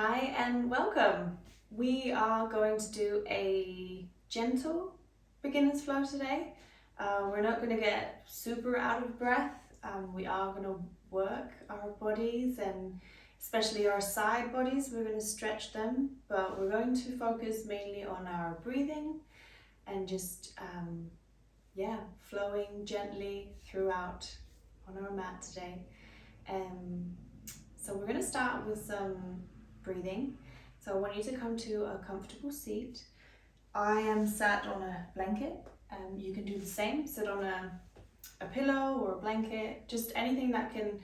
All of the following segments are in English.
Hi and welcome. We are going to do a gentle beginner's flow today. We're not going to get super out of breath. We are going to work our bodies and especially our side bodies. We're going to stretch them, but we're going to focus mainly on our breathing and just flowing gently throughout on our mat today. So we're going to start with some breathing. So I want you to come to a comfortable seat. I am sat on a blanket. You can do the same. Sit on a pillow or a blanket, just anything that can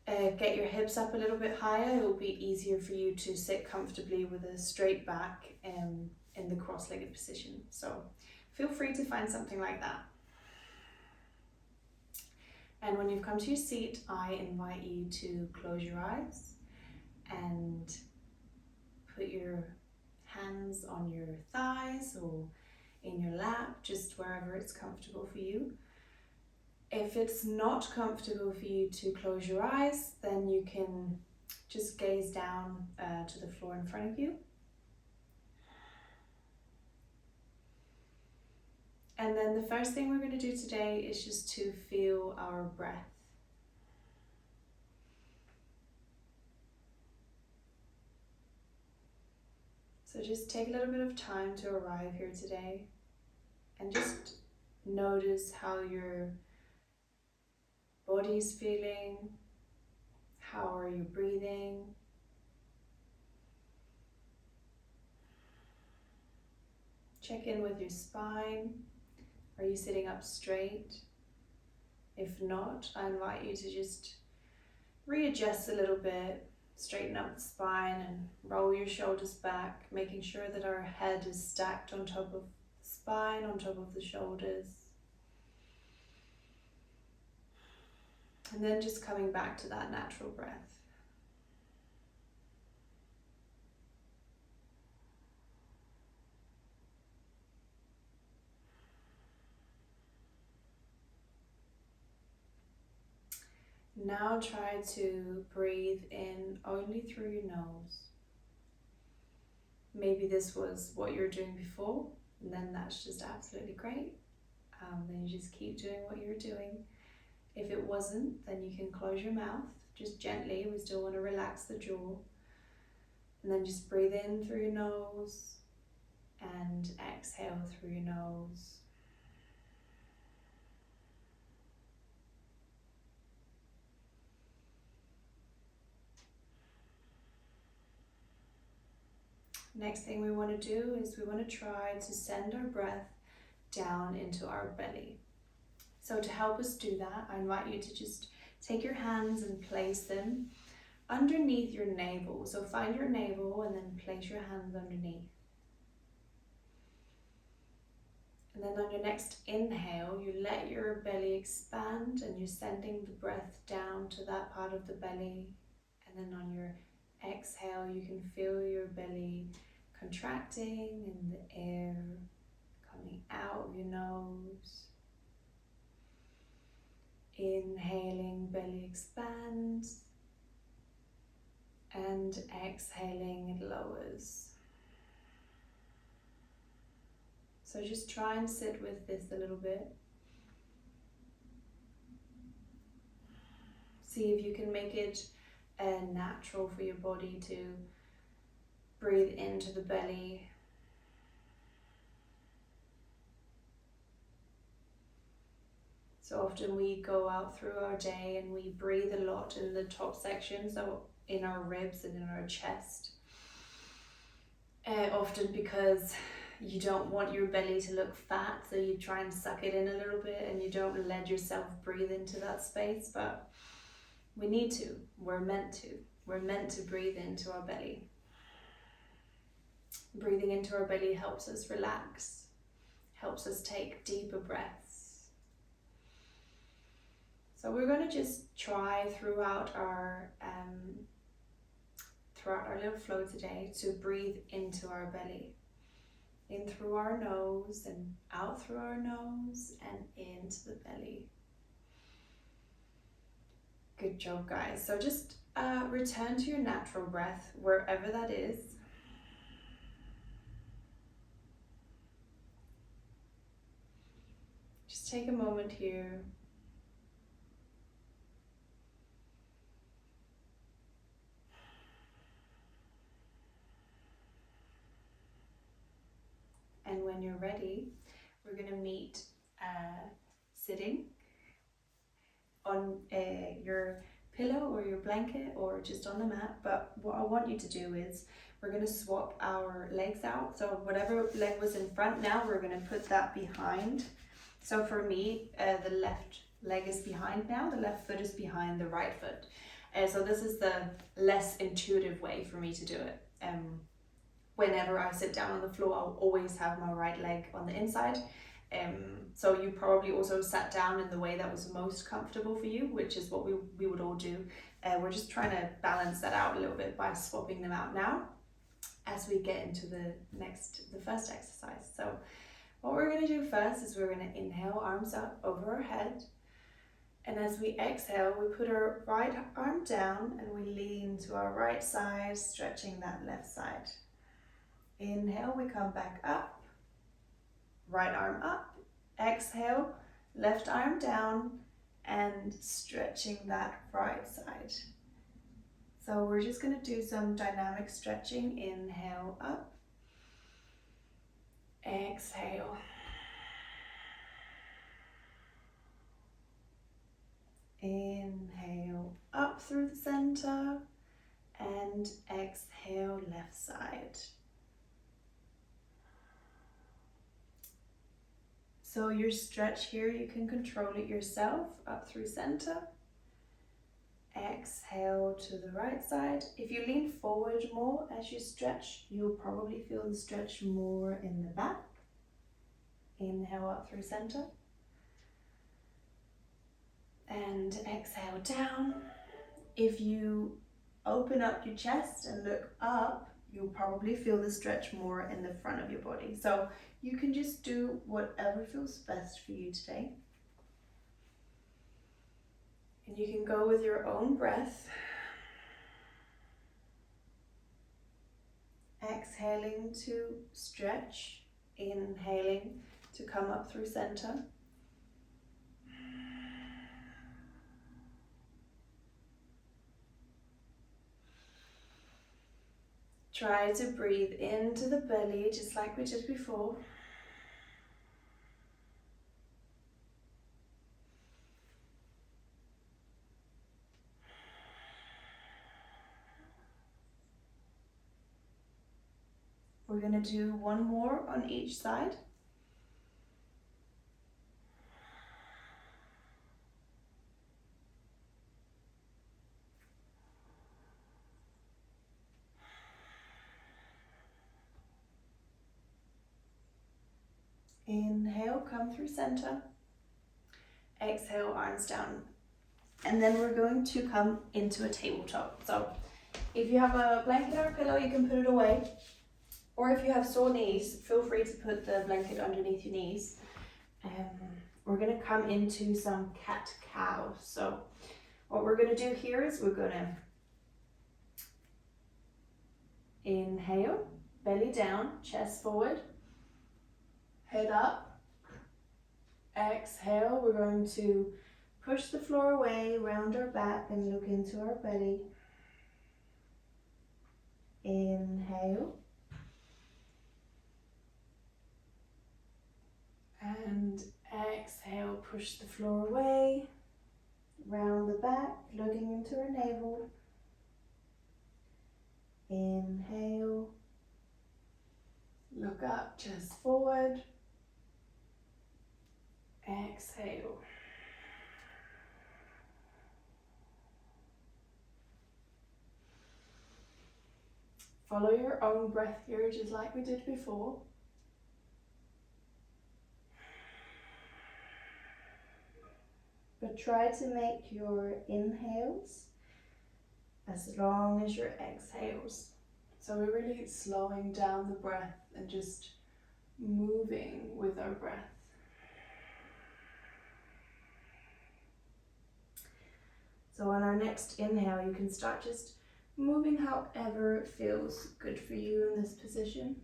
get your hips up a little bit higher. It will be easier for you to sit comfortably with a straight back in the cross-legged position. So feel free to find something like that. And when you've come to your seat, I invite you to close your eyes and put your hands on your thighs or in your lap, just wherever it's comfortable for you. If it's not comfortable for you to close your eyes, then you can just gaze down to the floor in front of you. And then the first thing we're going to do today is just to feel our breath. So just take a little bit of time to arrive here today and just notice how your body's feeling. How are you breathing? Check in with your spine. Are you sitting up straight? If not, I invite you to just readjust a little bit, straighten up the spine and roll your shoulders back, making sure that our head is stacked on top of the spine, on top of the shoulders. And then just coming back to that natural breath. Now try to breathe in only through your nose. Maybe this was what you were doing before, and then that's just absolutely great. Then you just keep doing what you're doing. If it wasn't, then you can close your mouth, just gently. We still want to relax the jaw. And then just breathe in through your nose and exhale through your nose. Next thing we want to do is we want to try to send our breath down into our belly. So to help us do that, I invite you to just take your hands and place them underneath your navel. So find your navel and then place your hands underneath. And then on your next inhale, you let your belly expand and you're sending the breath down to that part of the belly. And then on your exhale, you can feel your belly contracting and the air coming out of your nose. Inhaling, belly expands, and exhaling, it lowers. So just try and sit with this a little bit. See if you can make it natural for your body to breathe into the belly. So often we go out through our day and we breathe a lot in the top section, so in our ribs and in our chest. Often because you don't want your belly to look fat, so you try and suck it in a little bit and you don't let yourself breathe into that space, but we need to. We're meant to. We're meant to breathe into our belly. Breathing into our belly helps us relax, helps us take deeper breaths. So we're going to just try throughout our little flow today to breathe into our belly. In through our nose and out through our nose and into the belly. Good job, guys. So just return to your natural breath, wherever that is. Just take a moment here. And when you're ready, we're going to meet sitting on your pillow or your blanket or just on the mat. But what I want you to do is we're going to swap our legs out. So whatever leg was in front, now we're going to put that behind. So for me, the left leg is behind now, the left foot is behind the right foot. So this is the less intuitive way for me to do it. Whenever I sit down on the floor, I'll always have my right leg on the inside. So you probably also sat down in the way that was most comfortable for you, which is what we would all do. We're just trying to balance that out a little bit by swapping them out now as we get into the first exercise. So what we're going to do first is we're going to inhale, arms up over our head. And as we exhale, we put our right arm down and we lean to our right side, stretching that left side. Inhale, we come back up, right arm up. Exhale, left arm down and stretching that right side. So we're just going to do some dynamic stretching. Inhale, up. Exhale. Inhale, up through the center and exhale, left side. So your stretch here, you can control it yourself, up through center. Exhale to the right side. If you lean forward more as you stretch, you'll probably feel the stretch more in the back. Inhale up through center. And exhale down. If you open up your chest and look up, you'll probably feel the stretch more in the front of your body. So you can just do whatever feels best for you today. And you can go with your own breath. Exhaling to stretch, inhaling to come up through center. Try to breathe into the belly just like we did before. We're going to do one more on each side. Inhale, come through center. Exhale, arms down. And then we're going to come into a tabletop. So if you have a blanket or a pillow, you can put it away. Or if you have sore knees, feel free to put the blanket underneath your knees. We're going to come into some cat-cow. So what we're going to do here is we're going to inhale, belly down, chest forward, head up. Exhale, we're going to push the floor away, round our back and look into our belly. Inhale. And exhale, push the floor away, round the back, looking into our navel. Inhale. Look up, chest forward. Exhale. Follow your own breath here, just like we did before. But try to make your inhales as long as your exhales. So we're really slowing down the breath and just moving with our breath. So on our next inhale, you can start just moving however it feels good for you in this position.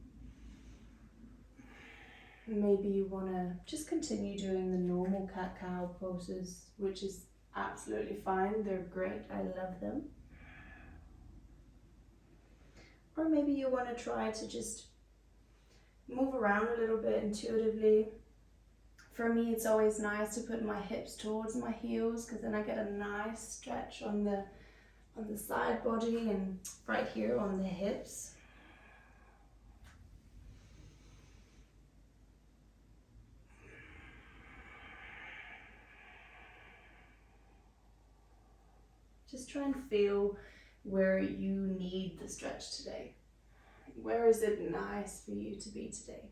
Maybe you want to just continue doing the normal cat-cow poses, which is absolutely fine. They're great. I love them. Or maybe you want to try to just move around a little bit intuitively. For me, it's always nice to put my hips towards my heels because then I get a nice stretch on the side body and right here on the hips. Just try and feel where you need the stretch today. Where is it nice for you to be today?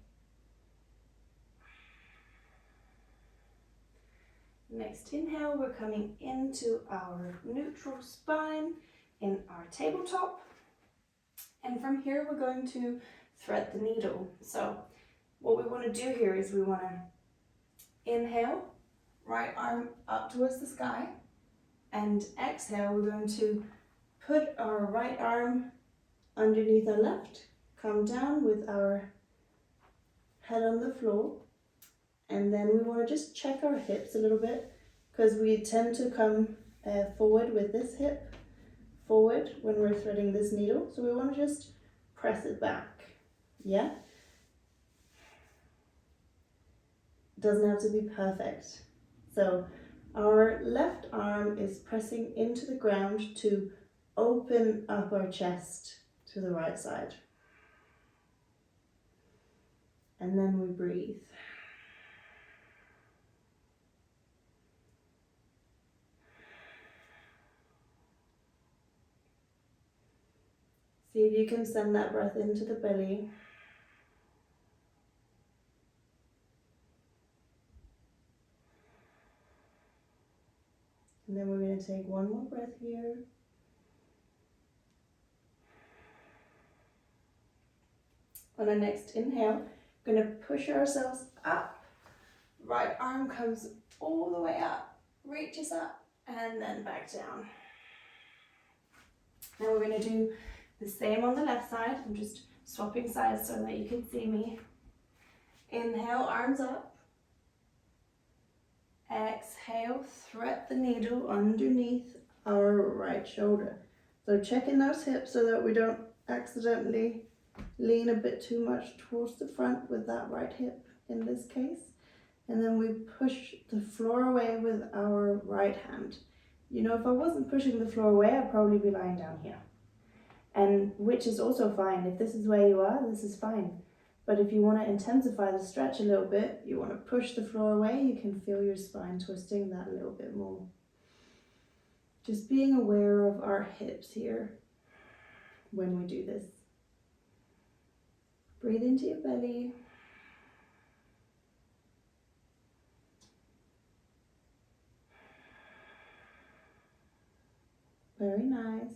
Next inhale, we're coming into our neutral spine in our tabletop. And from here, we're going to thread the needle. So what we want to do here is we want to inhale, right arm up towards the sky. And exhale, we're going to put our right arm underneath our left, come down with our head on the floor. And then we want to just check our hips a little bit because we tend to come forward with this hip forward when we're threading this needle. So we want to just press it back. Yeah? Doesn't have to be perfect. So our left arm is pressing into the ground to open up our chest to the right side. And then we breathe. See if you can send that breath into the belly. And then we're going to take one more breath here. On our next inhale, we're going to push ourselves up. Right arm comes all the way up, reaches up, and then back down. Now we're going to do the same on the left side. I'm just swapping sides so that you can see me. Inhale, arms up. Exhale, thread the needle underneath our right shoulder. So checking those hips so that we don't accidentally lean a bit too much towards the front with that right hip in this case. And then we push the floor away with our right hand. You know, if I wasn't pushing the floor away, I'd probably be lying down here. And which is also fine. If this is where you are, this is fine. But if you want to intensify the stretch a little bit, you want to push the floor away, you can feel your spine twisting that a little bit more. Just being aware of our hips here when we do this. Breathe into your belly. Very nice.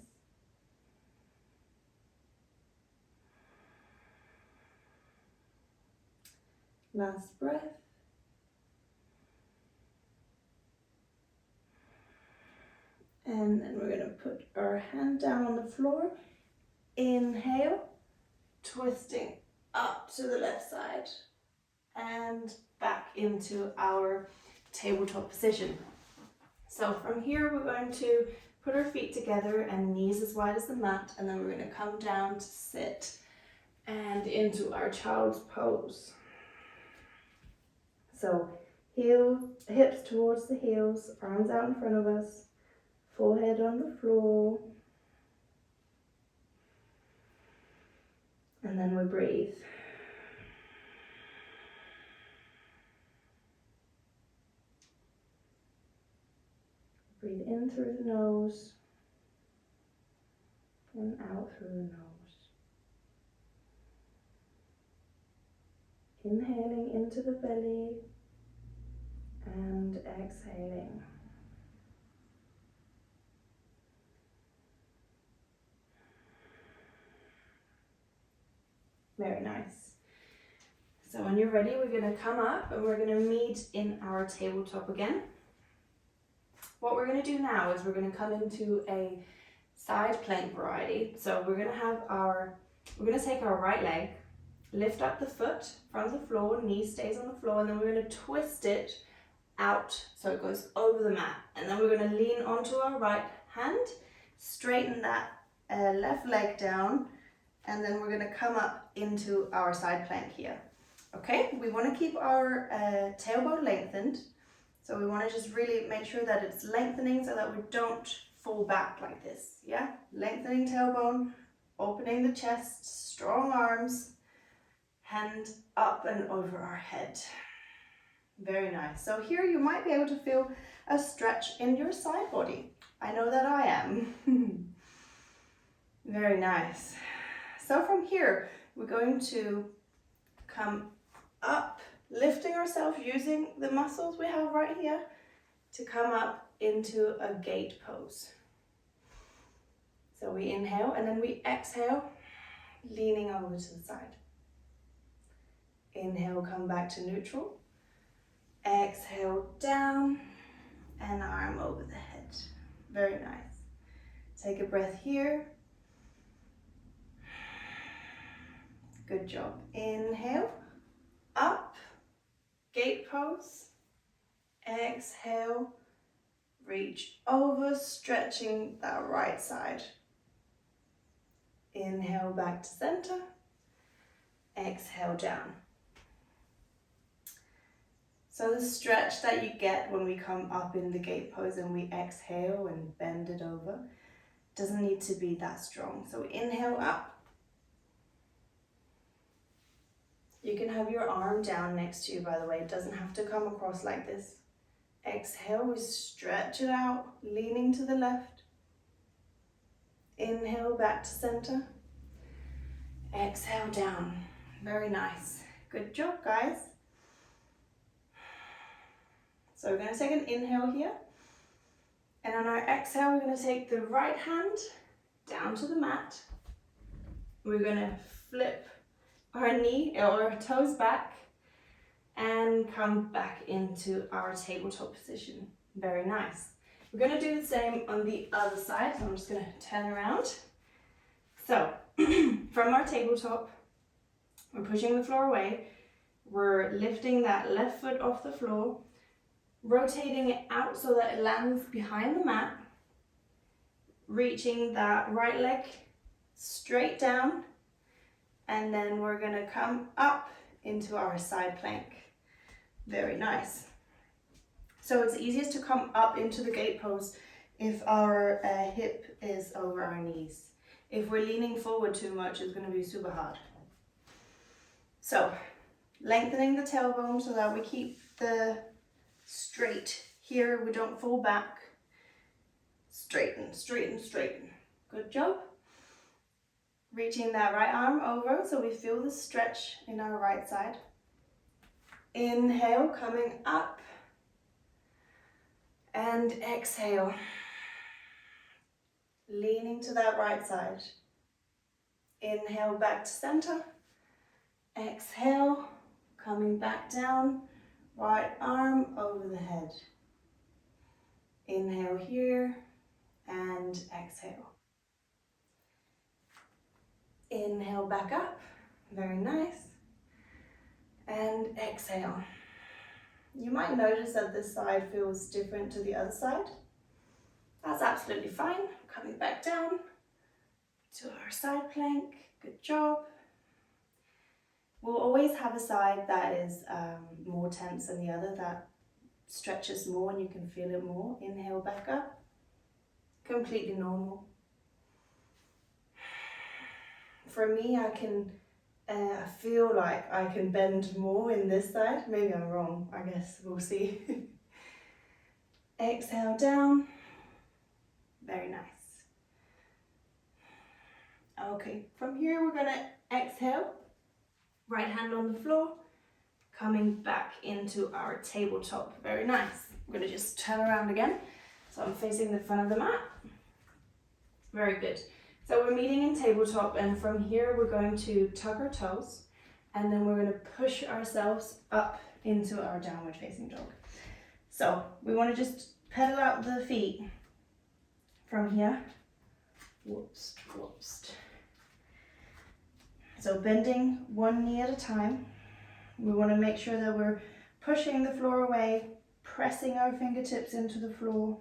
Last breath. And then we're going to put our hand down on the floor. Inhale, twisting up to the left side and back into our tabletop position. So from here we're going to put our feet together and knees as wide as the mat, and then we're going to come down to sit and into our child's pose. So hips towards the heels, arms out in front of us, forehead on the floor. And then we breathe. Breathe in through the nose and out through the nose. Inhaling into the belly and exhaling. Very nice. So when you're ready, we're going to come up and we're going to meet in our tabletop again. What we're going to do now is we're going to come into a side plank variety. So we're going to take our right leg, lift up the foot from the floor, knee stays on the floor, and then we're going to twist it out so it goes over the mat. And then we're going to lean onto our right hand, straighten that left leg down, and then we're going to come up into our side plank here. Okay, we want to keep our tailbone lengthened. So we want to just really make sure that it's lengthening so that we don't fall back like this. Yeah, lengthening tailbone, opening the chest, strong arms, hand up and over our head. Very nice. So here you might be able to feel a stretch in your side body. I know that I am. Very nice. So from here, we're going to come up, lifting ourselves using the muscles we have right here to come up into a gate pose. So we inhale and then we exhale, leaning over to the side. Inhale, come back to neutral. Exhale, down and arm over the head. Very nice. Take a breath here. Good job. Inhale, up, gate pose. Exhale, reach over, stretching that right side. Inhale, back to center. Exhale, down. So the stretch that you get when we come up in the gate pose and we exhale and bend it over doesn't need to be that strong. So inhale up. You can have your arm down next to you, by the way. It doesn't have to come across like this. Exhale, we stretch it out, leaning to the left. Inhale, back to center. Exhale, down. Very nice. Good job, guys. So we're going to take an inhale here. And on our exhale, we're going to take the right hand down to the mat. We're going to flip our knee or our toes back and come back into our tabletop position. Very nice. We're going to do the same on the other side. So I'm just going to turn around. So from our tabletop, we're pushing the floor away. We're lifting that left foot off the floor, rotating it out so that it lands behind the mat, reaching that right leg straight down, and then we're going to come up into our side plank. Very nice. So it's easiest to come up into the gate pose if our hip is over our knees. If we're leaning forward too much, it's going to be super hard. So lengthening the tailbone so that we keep the straight here, we don't fall back. Straighten, straighten, straighten. Good job. Reaching that right arm over so we feel the stretch in our right side. Inhale, coming up. And exhale. Leaning to that right side. Inhale, back to center. Exhale, coming back down. Right arm over the head. Inhale here and exhale. Inhale back up. Very nice. And exhale. You might notice that this side feels different to the other side. That's absolutely fine. Coming back down to our side plank. Good job. We'll always have a side that is more tense than the other, that stretches more and you can feel it more. Inhale back up. Completely normal. For me, I can feel like I can bend more in this side. Maybe I'm wrong, I guess we'll see. Exhale down. Very nice. Okay, from here we're gonna exhale. Right hand on the floor, coming back into our tabletop. Very nice. I'm going to just turn around again. So I'm facing the front of the mat. Very good. So we're meeting in tabletop, and from here we're going to tuck our toes, and then we're going to push ourselves up into our downward facing dog. So we want to just pedal out the feet from here. Whoops, whoops. So bending one knee at a time. We want to make sure that we're pushing the floor away, pressing our fingertips into the floor.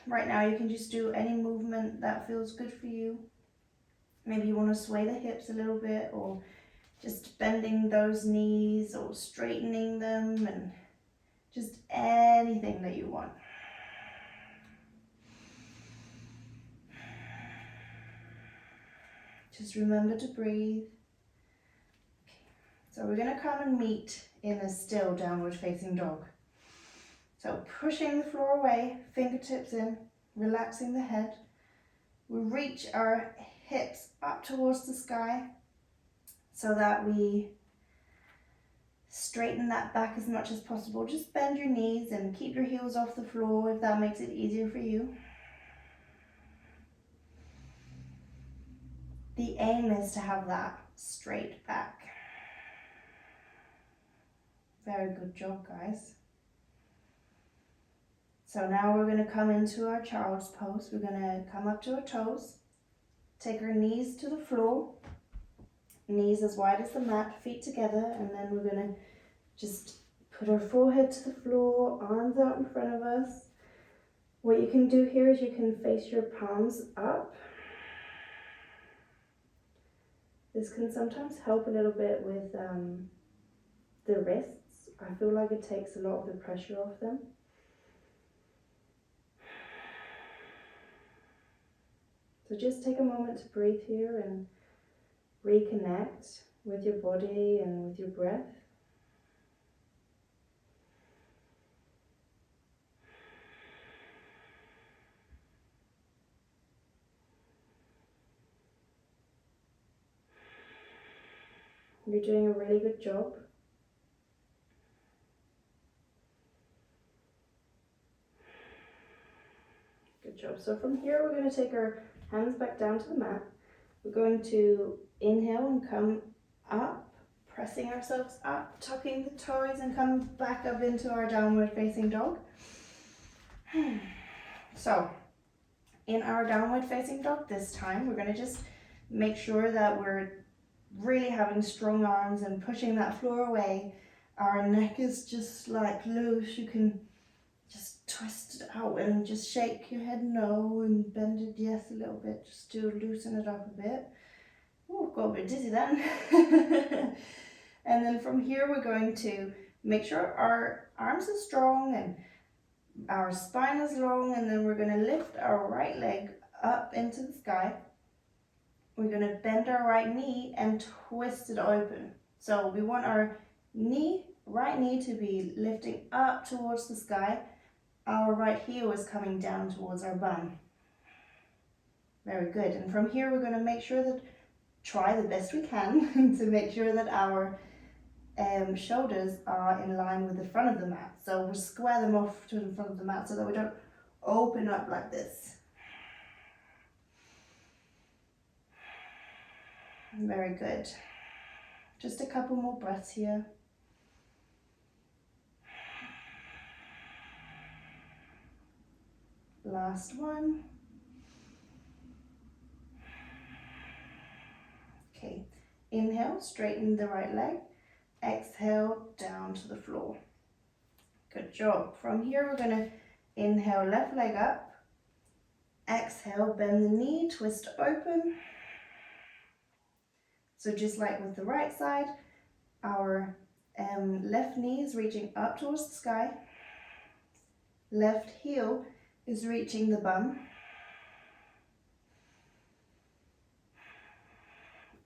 Right now you can just do any movement that feels good for you. Maybe you want to sway the hips a little bit, or just bending those knees or straightening them, and just anything that you want. Just remember to breathe. So we're going to come and meet in a still downward facing dog. So pushing the floor away, fingertips in, relaxing the head. We reach our hips up towards the sky so that we straighten that back as much as possible. Just bend your knees and keep your heels off the floor if that makes it easier for you. The aim is to have that straight back. Very good job, guys. So now we're going to come into our child's pose. We're going to come up to our toes, take our knees to the floor, knees as wide as the mat, feet together, and then we're going to just put our forehead to the floor, arms out in front of us. What you can do here is you can face your palms up. This can sometimes help a little bit with the wrists. I feel like it takes a lot of the pressure off them. So just take a moment to breathe here and reconnect with your body and with your breath. You're doing a really good job. Good job. So from here we're going to take our hands back down to the mat. We're going to inhale and come up, pressing ourselves up, tucking the toes and come back up into our downward facing dog. So in our downward facing dog this time, we're going to just make sure that we're really having strong arms and pushing that floor away. Our neck is just like loose. You can just twist it out and just shake your head no and bend it yes a little bit, just to loosen it up a bit. Oh, got a bit dizzy then. And then from here we're going to make sure our arms are strong and our spine is long, and then we're going to lift our right leg up into the sky. We're going to bend our right knee and twist it open. So we want our right knee to be lifting up towards the sky. Our right heel is coming down towards our bum. Very good. And from here we're going to make sure that, try the best we can to make sure that our shoulders are in line with the front of the mat. So we'll square them off to the front of the mat so that we don't open up like this. Very good. Just a couple more breaths here. Last one. Okay, inhale, straighten the right leg. Exhale, down to the floor. Good job. From here, we're going to inhale, left leg up. Exhale, bend the knee, twist open. So just like with the right side, our left knee is reaching up towards the sky. Left heel is reaching the bum.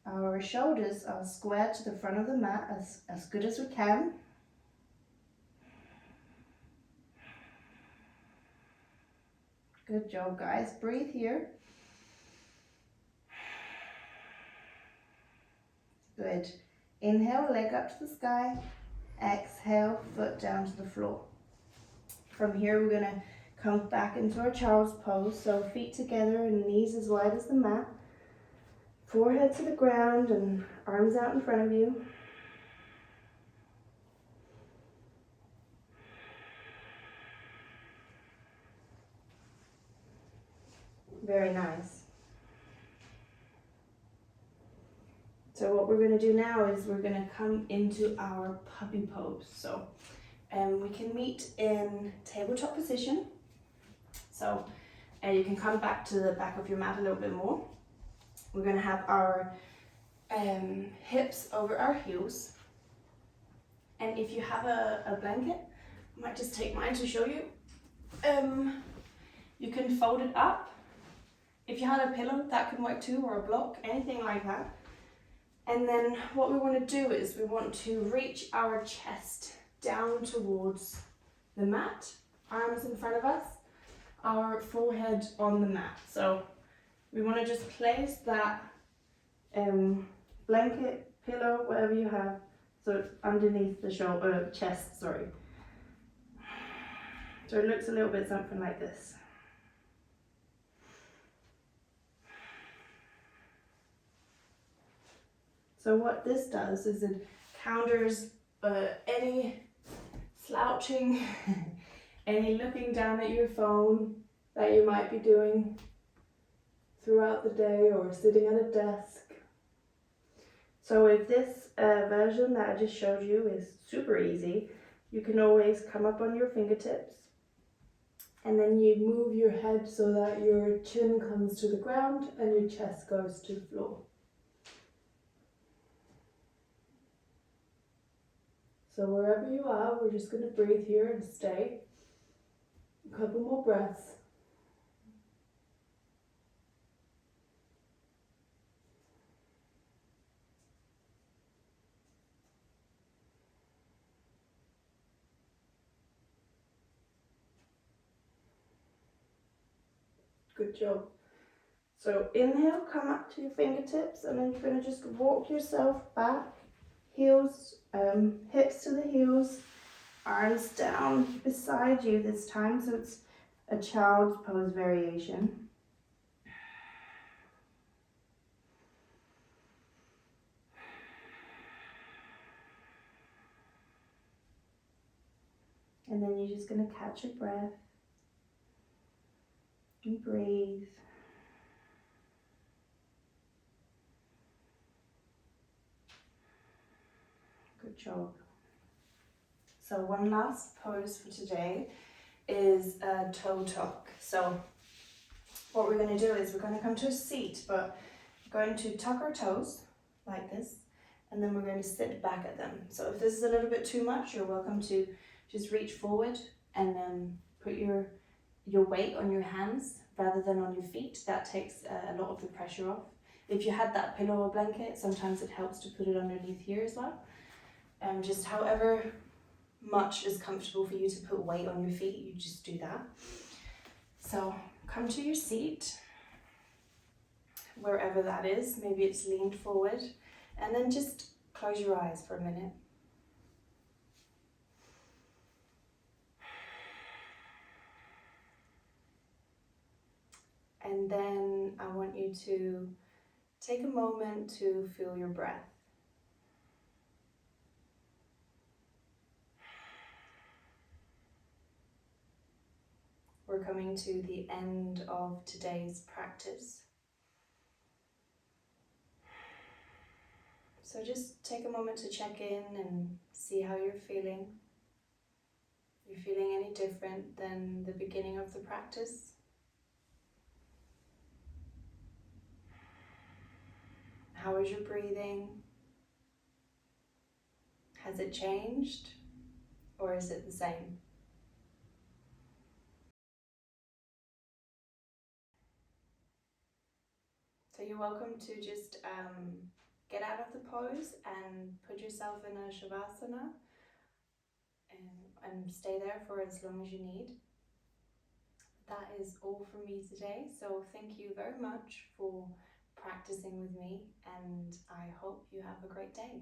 Our shoulders are squared to the front of the mat as good as we can. Good job, guys. Breathe here. Good. Inhale, leg up to the sky. Exhale, foot down to the floor. From here, we're going to come back into our child's pose. So feet together and knees as wide as the mat. Forehead to the ground and arms out in front of you. Very nice. So what we're going to do now is we're going to come into our puppy pose. So we can meet in tabletop position. So you can come back to the back of your mat a little bit more. We're going to have our hips over our heels. And if you have a blanket, I might just take mine to show you. You can fold it up. If you had a pillow, that can work too, or a block, anything like that. And then what we want to do is we want to reach our chest down towards the mat, arms in front of us, our forehead on the mat. So we want to just place that blanket, pillow, whatever you have, so it's underneath the shoulder, chest, sorry. So it looks a little bit something like this. So what this does is it counters any slouching, any looking down at your phone that you might be doing throughout the day or sitting at a desk. So if this version that I just showed you is super easy, you can always come up on your fingertips and then you move your head so that your chin comes to the ground and your chest goes to the floor. So wherever you are, we're just going to breathe here and stay. A couple more breaths. Good job. So inhale, come up to your fingertips, and then you're going to just walk yourself back, heels, hips to the heels, arms down beside you this time, so it's a child's pose variation. And then you're just going to catch your breath and breathe. Good job. So one last pose for today is a toe tuck. So what we're going to do is we're going to come to a seat, but we're going to tuck our toes like this, and then we're going to sit back at them. So if this is a little bit too much, you're welcome to just reach forward and then put your weight on your hands rather than on your feet. That takes a lot of the pressure off. If you had that pillow or blanket, sometimes it helps to put it underneath here as well. Just however much is comfortable for you to put weight on your feet, you just do that. So come to your seat, wherever that is. Maybe it's leaned forward, and then just close your eyes for a minute. And then I want you to take a moment to feel your breath. We're coming to the end of today's practice. So just take a moment to check in and see how you're feeling. You're feeling any different than the beginning of the practice? How is your breathing? Has it changed, or is it the same? So you're welcome to just get out of the pose and put yourself in a shavasana and stay there for as long as you need. That is all from me today. So thank you very much for practicing with me, and I hope you have a great day.